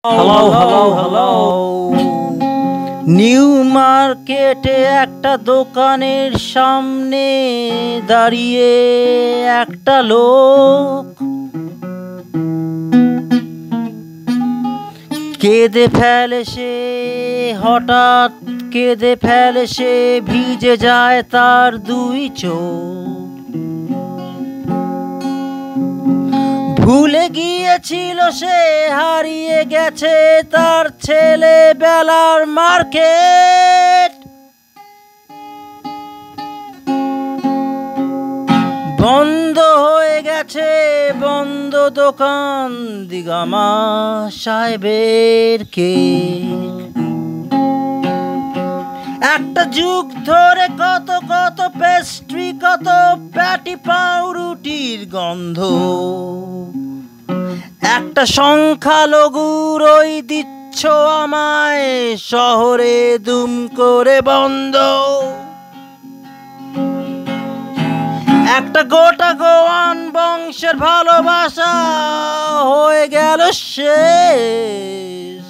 Hello hello hello. New মার্কেটে একটা দোকানের সামনে দাঁড়িয়ে একটা লোক কেঁদে ফেলে সে, হঠাৎ কেঁদে ফেলে সে, ভিজে যায় তার দুই চোখ। ভুলে গিয়েছিল সে, হারিয়ে গেছে তার ছেলেবেলার মার্কেট। বন্ধ হয়ে গেছে বন্ধ দোকান দিগামা সাহেবের কেক। একটা যুগ ধরে কত কত পেস্ট্রি, কত প্যাটি পাউরুটির গন্ধ। একটা সংখ্যালঘুর ওই দিচ্ছ আমায় শহরে দুম করে বন্ধ। একটা গোটা গোয়ান বংশের ভালোবাসা হয়ে গেল শেষ।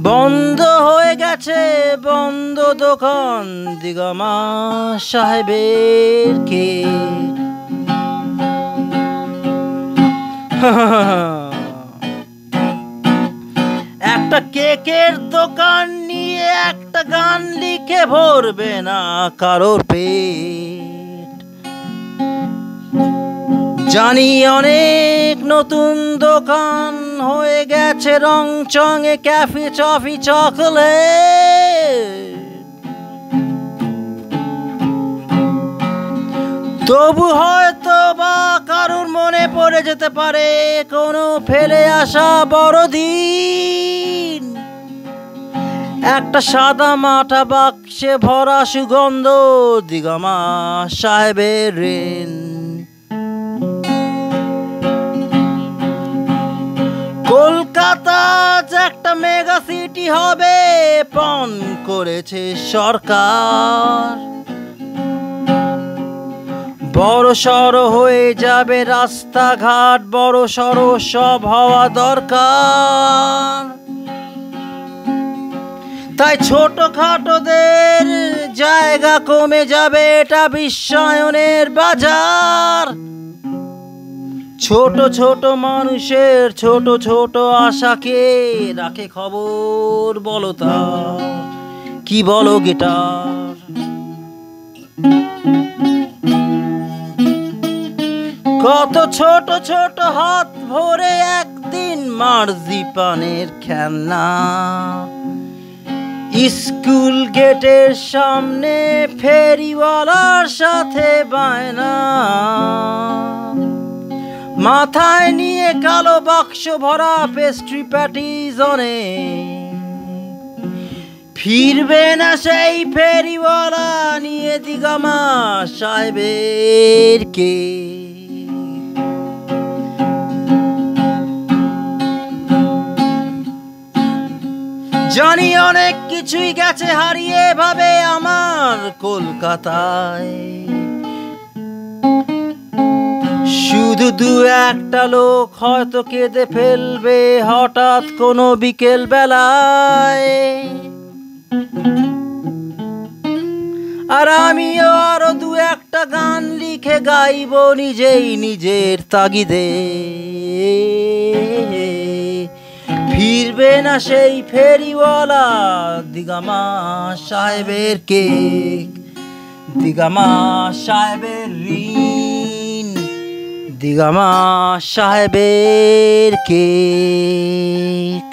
বন্ধ হয়ে গেছে বন্ধ দোকান দিগামা সাহেবের কেক। একটা কেকের দোকান নিয়ে একটা গান লিখে ভরবে না কারোর পেট। জানি অনেক নতুন দোকান হয়ে গেছে রং চঙে ক্যাফে চফি চকলেট। তবু হয়তো বা কারুর মনে পড়ে যেতে পারে কোনো ফেলে আসা বড়দিন। একটা সাদা মাটা বাক্সে ভরা সুগন্ধ দিগামা সাহেবের ঋণ। কলকাতা একটা মেগা সিটি হবে পণ করেছে সরকার। বড় সড়ো হয়ে যাবে রাস্তাঘাট, বড় সড়ো সব হওয়া দরকার। তাই ছোটখাটোদের জায়গা কমে যাবে, এটা বিশ্বায়নের বাজার। ছোট ছোট মানুষের ছোট ছোট আশাকে রাখে খবর, বলো তা কি বলো গিটার। কত ছোট ছোট হাত ভরে একদিন মার্জিপানের খেলনা। স্কুল গেটের সামনে ফেরিওয়ালার সাথে বায়না। মাথায় নিয়ে কালো বাক্স ভরা পেস্ট্রি প্যাটিস অনেক। ফিরবে না সেই ফেরিওয়ালা নিয়ে দিগামা সাহেবের কেক। জানি অনেক কিছুই গেছে হারিয়ে ভাবে আমার কলকাতায়। শুধু দু একটা লোক হয়তো কেঁদে ফেলবে হঠাৎ কোনো বিকেল বেলায়। আর আমিও আরো দু একটা গান লিখে গাইব নিজেই নিজের তাগিদে। ফিরবে না সেই ফেরিওয়ালা দিগামা সাহেবের কেক। দিগামা সাহেবের ঋণ, দিগামা সাহেবের কেক।